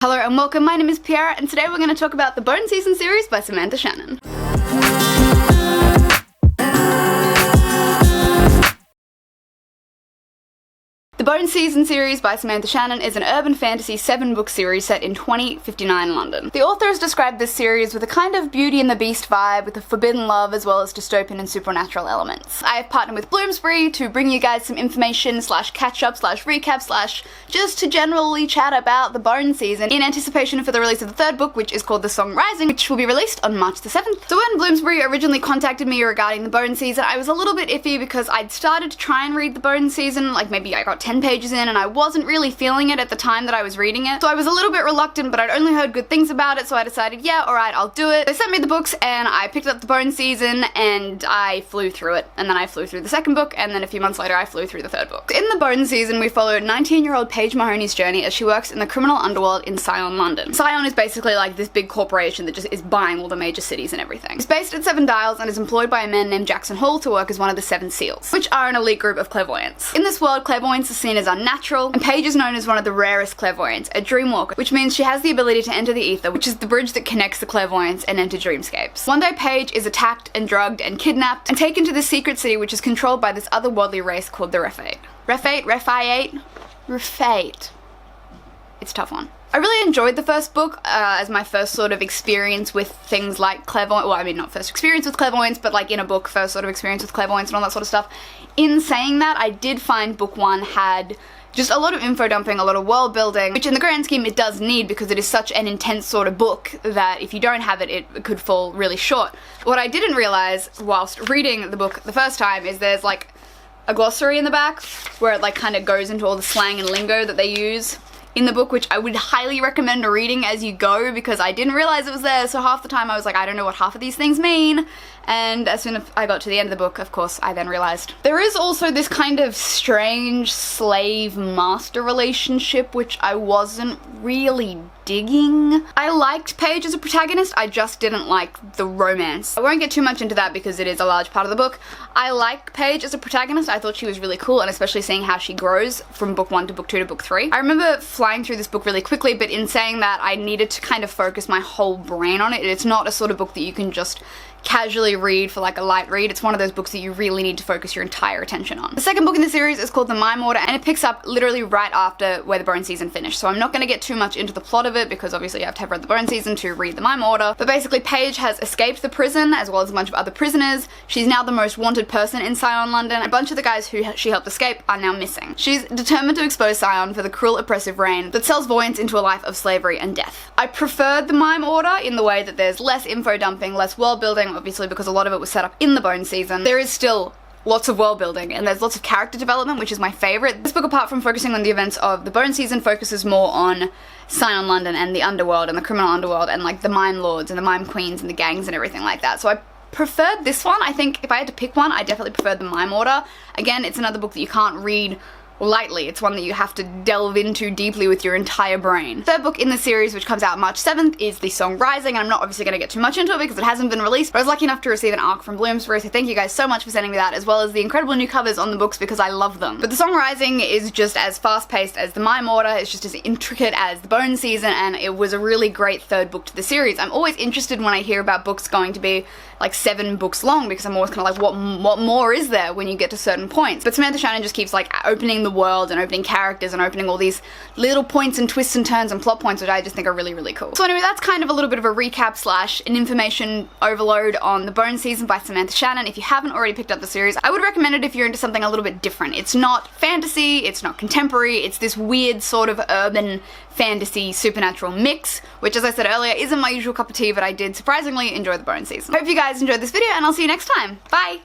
Hello and welcome, my name is Piera and today we're going to talk about the Bone Season series by Samantha Shannon. The Bone Season series by Samantha Shannon is an urban fantasy 7-book series set in 2059 London. The author has described this series with a kind of Beauty and the Beast vibe with a forbidden love as well as dystopian and supernatural elements. I have partnered with Bloomsbury to bring you guys some information slash catch up slash recap slash just to generally chat about the Bone Season in anticipation for the release of the third book, which is called The Song Rising, which will be released on March the 7th. So when Bloomsbury originally contacted me regarding the Bone Season, I was a little bit iffy because I'd started to try and read the Bone Season, like maybe I got 10 pages in and I wasn't really feeling it at the time that I was reading it. So I was a little bit reluctant, but I'd only heard good things about it, so I decided, yeah, alright, I'll do it. They sent me the books and I picked up the Bone Season and I flew through it. And then I flew through the second book and then a few months later I flew through the third book. In the Bone Season, we followed 19-year-old Paige Mahoney's journey as she works in the criminal underworld in Scion, London. Scion is basically like this big corporation that just is buying all the major cities and everything. It's based at Seven Dials and is employed by a man named Jackson Hall to work as one of the Seven Seals, which are an elite group of clairvoyants. In this world, clairvoyance is seen as unnatural, and Paige is known as one of the rarest clairvoyants, a dreamwalker, which means she has the ability to enter the ether, which is the bridge that connects the clairvoyants and enter dreamscapes. One day Paige is attacked and drugged and kidnapped and taken to this secret city which is controlled by this otherworldly race called the Refate. Refate. It's a tough one. I really enjoyed the first book as my first sort of experience with things like clairvoyance. Well, I mean, not first experience with clairvoyance, but like in a book, first sort of experience with clairvoyance and all that sort of stuff. In saying that, I did find book one had just a lot of info dumping, a lot of world building, which in the grand scheme it does need because it is such an intense sort of book that if you don't have it, it could fall really short. What I didn't realize whilst reading the book the first time is there's like a glossary in the back where it like kind of goes into all the slang and lingo that they use in the book, which I would highly recommend reading as you go because I didn't realize it was there, so half the time I was like, I don't know what half of these things mean. And as soon as I got to the end of the book, of course, I then realized. There is also this kind of strange slave-master relationship, which I wasn't really digging. I liked Paige as a protagonist, I just didn't like the romance. I won't get too much into that because it is a large part of the book. I like Paige as a protagonist, I thought she was really cool, and especially seeing how she grows from book 1 to book 2 to book 3. I remember flying through this book really quickly, but in saying that, I needed to kind of focus my whole brain on it. It's not a sort of book that you can just casually read for like a light read. It's one of those books that you really need to focus your entire attention on. The second book in the series is called The Mime Order and it picks up literally right after where the Bone Season finished. So I'm not going to get too much into the plot of it because obviously you have to have read the Bone Season to read The Mime Order. But basically Paige has escaped the prison as well as a bunch of other prisoners. She's now the most wanted person in Scion, London. A bunch of the guys who she helped escape are now missing. She's determined to expose Scion for the cruel oppressive reign that sells voyants into a life of slavery and death. I preferred The Mime Order in the way that there's less info dumping, less world building, obviously because a lot of it was set up in the Bone Season. There is still lots of world building and there's lots of character development, which is my favorite. This book, apart from focusing on the events of the Bone Season, focuses more on Scion, London and the underworld and the criminal underworld and like the mime lords and the mime queens and the gangs and everything like that. So I preferred this one. I think if I had to pick one, I definitely preferred The Mime Order. Again, it's another book that you can't read lightly. It's one that you have to delve into deeply with your entire brain. Third book in the series, which comes out March 7th, is The Song Rising, and I'm not obviously going to get too much into it because it hasn't been released, but I was lucky enough to receive an ARC from Bloomsbury, so thank you guys so much for sending me that, as well as the incredible new covers on the books because I love them. But The Song Rising is just as fast-paced as The Mime Order, it's just as intricate as The Bone Season, and it was a really great third book to the series. I'm always interested when I hear about books going to be like 7 books long because I'm always kind of like, what more is there when you get to certain points? But Samantha Shannon just keeps like opening the world and opening characters and opening all these little points and twists and turns and plot points, which I just think are really, really cool. So anyway, that's kind of a little bit of a recap slash an information overload on The Bone Season by Samantha Shannon. If you haven't already picked up the series, I would recommend it if you're into something a little bit different. It's not fantasy, it's not contemporary, it's this weird sort of urban fantasy supernatural mix, which as I said earlier isn't my usual cup of tea, but I did surprisingly enjoy The Bone Season. Hope you guys enjoyed this video and I'll see you next time. Bye!